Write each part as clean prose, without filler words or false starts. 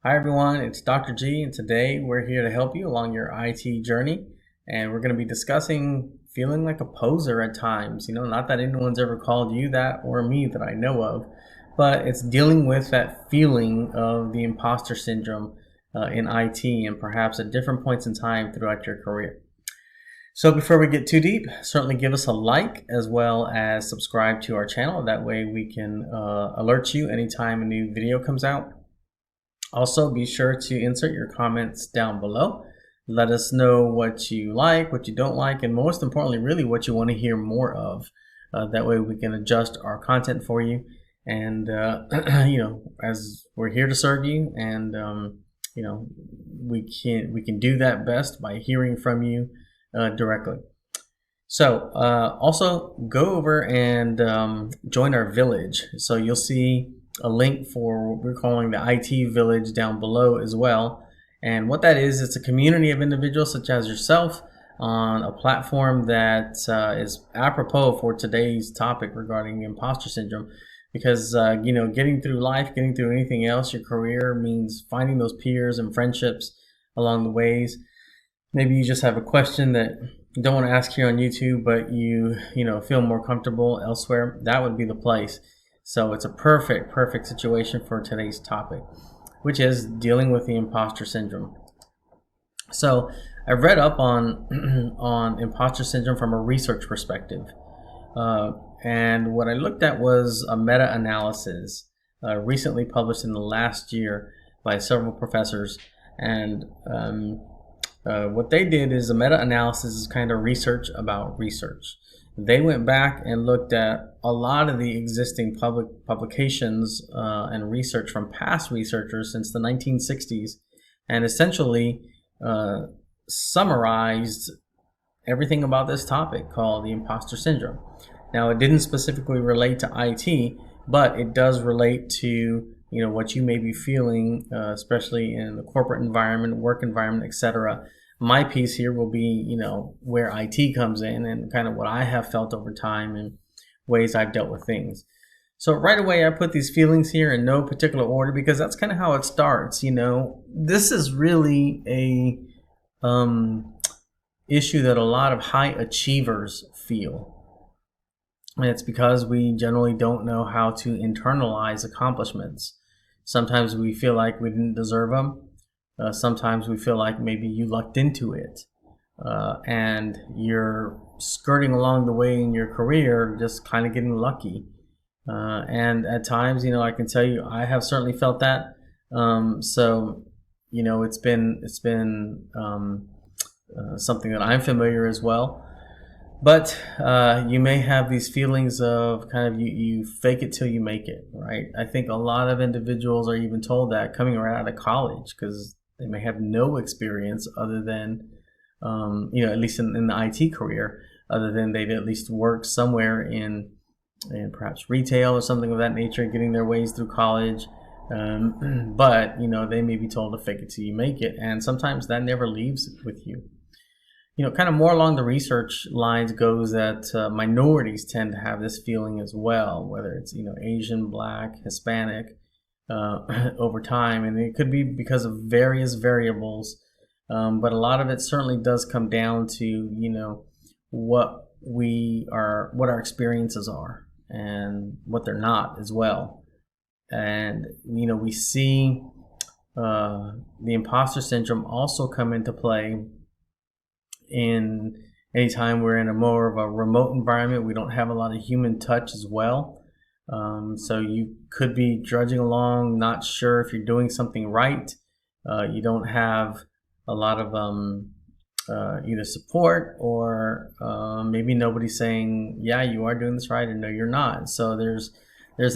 Hi everyone, it's Dr. G, and today we're here to help you along your IT journey. And we're going to be discussing feeling like a poser at times. Not that anyone's ever called you that or me that I know of, but it's dealing with that feeling of the imposter syndrome in IT and perhaps at different points in time throughout your career. So before we get too deep, certainly give us a like as well as subscribe to our channel. That way we can alert you anytime a new video comes out. Also, be sure to insert your comments down below. Let us know what you like, what you don't like, and most importantly, really what you want to hear more of. That way we can adjust our content for you. And, as we're here to serve you, and, we can do that best by hearing from you directly. So also go over and join our village. So you'll see a link for what we're calling the IT village down below as well. And what that is, it's a community of individuals such as yourself on a platform that is apropos for today's topic regarding imposter syndrome. Because, getting through life, getting through anything else, your career means finding those peers and friendships along the ways. Maybe you just have a question that you don't want to ask here on YouTube, but you feel more comfortable elsewhere. That would be the place. So it's a perfect situation for today's topic, which is dealing with the imposter syndrome. So I've read up on on imposter syndrome from a research perspective. And what I looked at was a meta-analysis recently published in the last year by several professors. And what they did is a meta-analysis is kind of research about research. They went back and looked at a lot of the existing public publications and research from past researchers since the 1960s, and essentially summarized everything about this topic called the imposter syndrome. Now, it didn't specifically relate to IT, but it does relate to what you may be feeling, especially in the corporate environment, work environment, etc. My piece here will be, where IT comes in and kind of what I have felt over time and ways I've dealt with things. So right away, I put these feelings here in no particular order because that's kind of how it starts. This is really a issue that a lot of high achievers feel. And it's because we generally don't know how to internalize accomplishments. Sometimes we feel like we didn't deserve them. Sometimes we feel like maybe you lucked into it and you're skirting along the way in your career, just kind of getting lucky. And at times, I can tell you, I have certainly felt that. So, it's been something that I'm familiar as well. But you may have these feelings of kind of you fake it till you make it, right? I think a lot of individuals are even told that coming right out of college because they may have no experience other than, at least in the IT career, other than they've at least worked somewhere in perhaps retail or something of that nature, getting their ways through college. But, they may be told to fake it till you make it. And sometimes that never leaves with you. Kind of more along the research lines goes that minorities tend to have this feeling as well, whether it's, Asian, Black, Hispanic, over time. And it could be because of various variables. But a lot of it certainly does come down to, what our experiences are and what they're not as well. And, we see the imposter syndrome also come into play in anytime we're in a more of a remote environment. We don't have a lot of human touch as well. So you could be drudging along, not sure if you're doing something right. You don't have a lot of either support or maybe nobody saying, yeah, you are doing this right, and no, you're not. So there's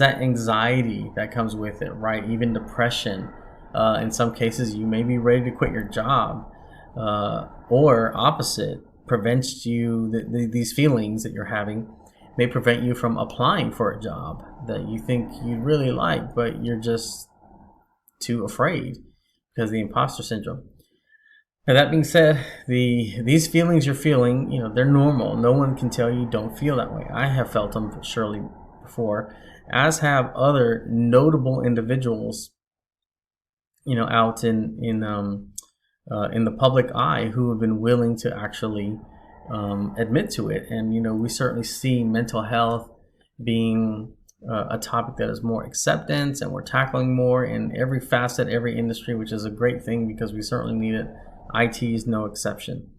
that anxiety that comes with it, right? Even depression. In some cases, you may be ready to quit your job. Or opposite, prevents you, these feelings that you're having may prevent you from applying for a job that you think you'd really like, but you're just too afraid because of the imposter syndrome. Now, that being said, these feelings you're feeling, they're normal. No one can tell you don't feel that way. I have felt them surely before, as have other notable individuals out in the public eye who have been willing to actually admit to it. And we certainly see mental health being a topic that is more acceptance, and we're tackling more in every facet, every industry, which is a great thing because we certainly need it. IT is no exception.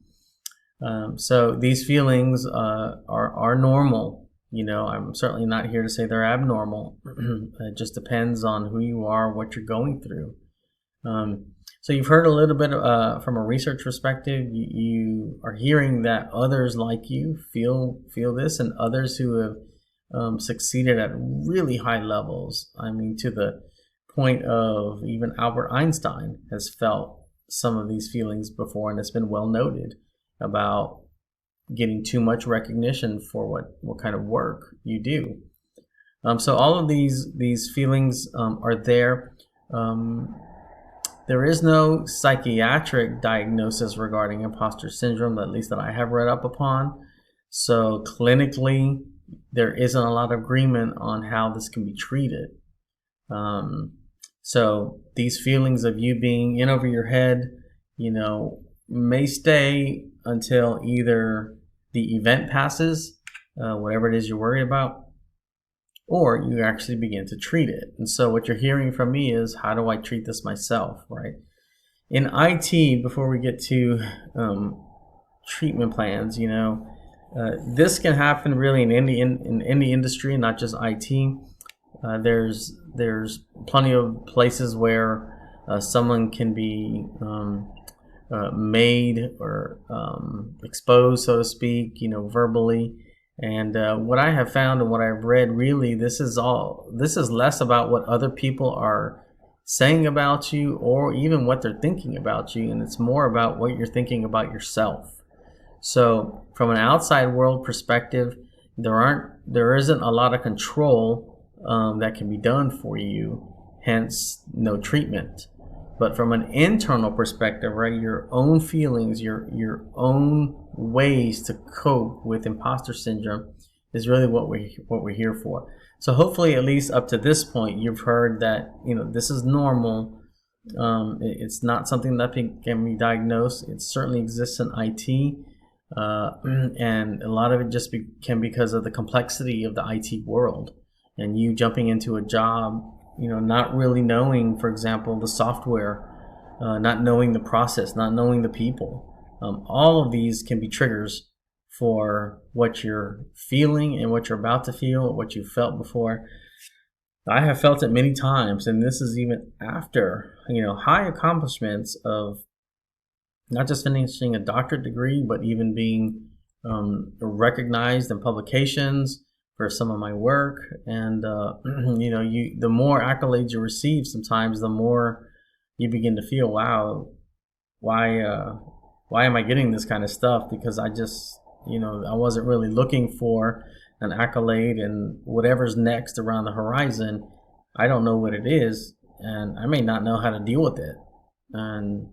So these feelings are normal. I'm certainly not here to say they're abnormal. It just depends on who you are, what you're going through. So you've heard a little bit from a research perspective. You are hearing that others like you feel this, and others who have succeeded at really high levels. I mean, to the point of even Albert Einstein has felt some of these feelings before, and it's been well noted about getting too much recognition for what kind of work you do. So all of these feelings are there. There is no psychiatric diagnosis regarding imposter syndrome, at least that I have read up upon. So clinically, there isn't a lot of agreement on how this can be treated. So these feelings of you being in over your head, may stay until either the event passes, whatever it is you're worried about, or you actually begin to treat it. And so what you're hearing from me is, how do I treat this myself, right? In IT, before we get to treatment plans, this can happen really in any industry, not just IT. There's plenty of places where someone can be made or exposed, so to speak, verbally. And what I have found and what I've read, really, this is less about what other people are saying about you or even what they're thinking about you, and it's more about what you're thinking about yourself. So from an outside world perspective, there isn't a lot of control that can be done for you, hence no treatment. But from an internal perspective, right, your own feelings, your own ways to cope with imposter syndrome is really what we're here for. So hopefully, at least up to this point, you've heard that this is normal. It's not something that can be diagnosed. It certainly exists in IT, and a lot of it just can because of the complexity of the IT world, and you jumping into a job, not really knowing, for example, the software, not knowing the process, not knowing the people. All of these can be triggers for what you're feeling and what you're about to feel, what you felt before. I have felt it many times, and this is even after, high accomplishments of not just finishing a doctorate degree, but even being recognized in publications for some of my work. And the more accolades you receive, sometimes the more you begin to feel, wow, why am I getting this kind of stuff? Because I just I wasn't really looking for an accolade, and whatever's next around the horizon, I don't know what it is, and I may not know how to deal with it. And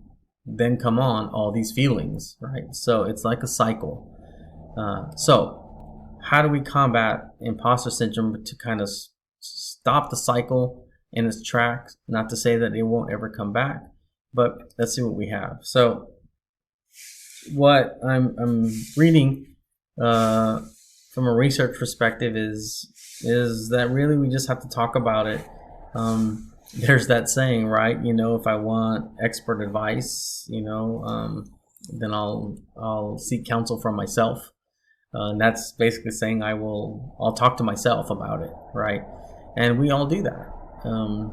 then come on all these feelings, right? So it's like a cycle. So how do we combat imposter syndrome to kind of stop the cycle in its tracks? Not to say that it won't ever come back, but let's see what we have. So what I'm reading from a research perspective is that really we just have to talk about it. There's that saying, right? If I want expert advice, then I'll seek counsel from myself. And that's basically saying I'll talk to myself about it, right? And we all do that.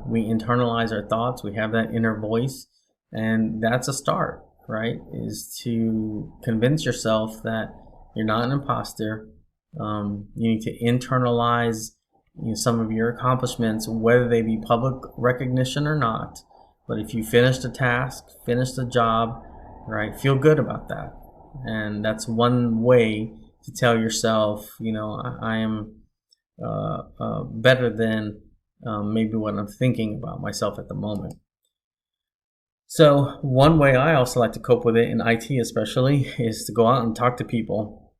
We internalize our thoughts. We have that inner voice, and that's a start, right? Is to convince yourself that you're not an imposter. You need to internalize some of your accomplishments, whether they be public recognition or not. But if you finished a task, finished a job, right, feel good about that. And that's one way to tell yourself, I am better than maybe what I'm thinking about myself at the moment. So one way I also like to cope with it in IT especially is to go out and talk to people.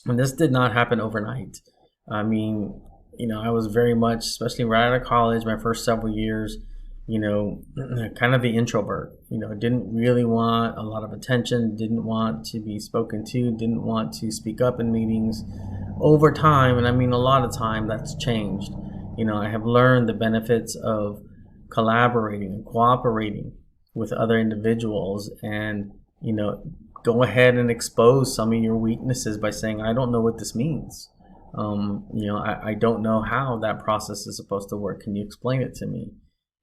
And this did not happen overnight. I mean, I was very much, especially right out of college, my first several years, kind of the introvert, didn't really want a lot of attention, didn't want to be spoken to, didn't want to speak up in meetings. Over time, and I mean a lot of time, that's changed. I have learned the benefits of collaborating and cooperating with other individuals, and go ahead and expose some of your weaknesses by saying, I don't know what this means. I don't know how that process is supposed to work. Can you explain it to me?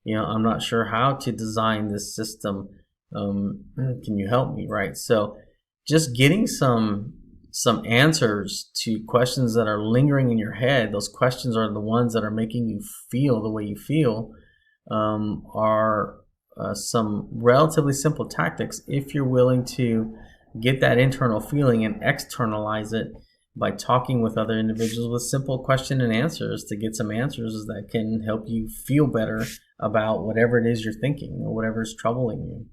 I'm not sure how to design this system. Can you help me? Right. So just getting some answers to questions that are lingering in your head, those questions are the ones that are making you feel the way you feel, are some relatively simple tactics if you're willing to get that internal feeling and externalize it by talking with other individuals with simple question and answers to get some answers that can help you feel better about whatever it is you're thinking or whatever is troubling you.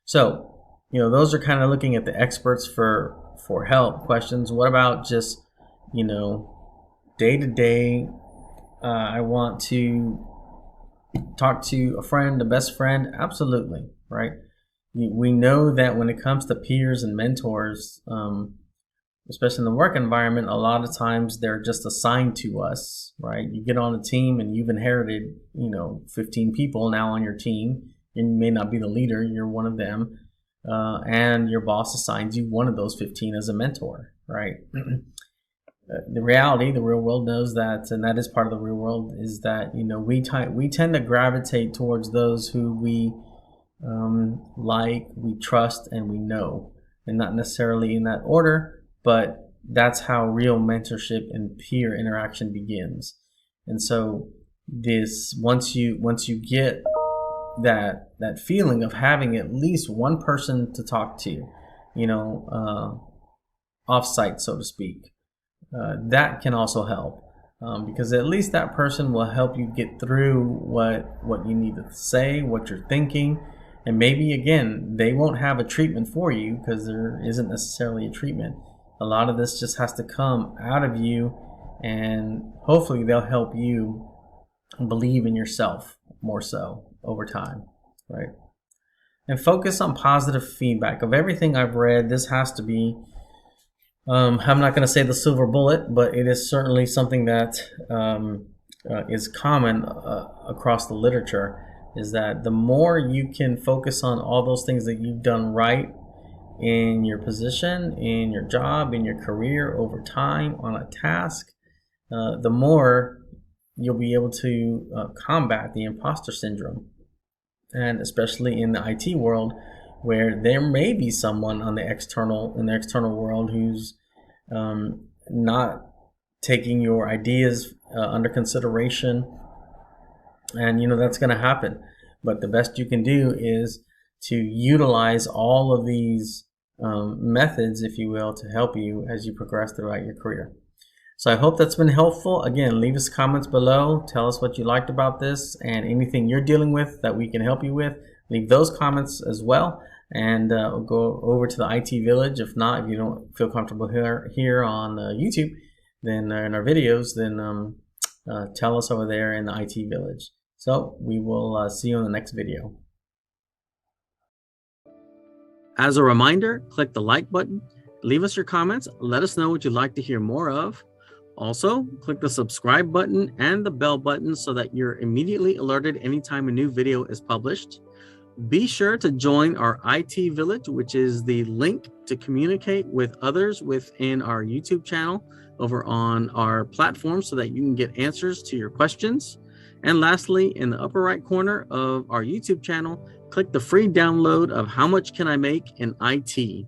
So, those are kind of looking at the experts for help questions. What about just, day to day, I want to talk to a friend, a best friend? Absolutely, right? We know that when it comes to peers and mentors, especially in the work environment, a lot of times they're just assigned to us, right? You get on a team and you've inherited, 15 people now on your team. You may not be the leader, you're one of them. And your boss assigns you one of those 15 as a mentor, right? The reality, the real world knows that, and that is part of the real world, is that, we tend to gravitate towards those who we we trust, and we know, and not necessarily in that order, but that's how real mentorship and peer interaction begins. And so once you get that feeling of having at least one person to talk to, off-site, so to speak, that can also help, because at least that person will help you get through what you need to say, what you're thinking. And maybe, again, they won't have a treatment for you because there isn't necessarily a treatment. A lot of this just has to come out of you, and hopefully they'll help you believe in yourself more so over time, right? And focus on positive feedback. Of everything I've read, this has to be, I'm not going to say the silver bullet, but it is certainly something that is common across the literature, is that the more you can focus on all those things that you've done right in your position, in your job, in your career, over time, on a task, the more you'll be able to combat the imposter syndrome. And especially in the IT world, where there may be someone in the external world who's not taking your ideas under consideration. And that's going to happen. But the best you can do is to utilize all of these methods, if you will, to help you as you progress throughout your career. So I hope that's been helpful. Again, leave us comments below. Tell us what you liked about this, and anything you're dealing with that we can help you with. Leave those comments as well. And we'll go over to the IT Village. If not, if you don't feel comfortable here on YouTube, then in our videos, then tell us over there in the IT Village. So we will see you in the next video. As a reminder, click the like button, leave us your comments, let us know what you'd like to hear more of. Also, click the subscribe button and the bell button so that you're immediately alerted anytime a new video is published. Be sure to join our IT Village, which is the link to communicate with others within our YouTube channel over on our platform so that you can get answers to your questions. And lastly, in the upper right corner of our YouTube channel, click the free download of How Much Can I Make in IT?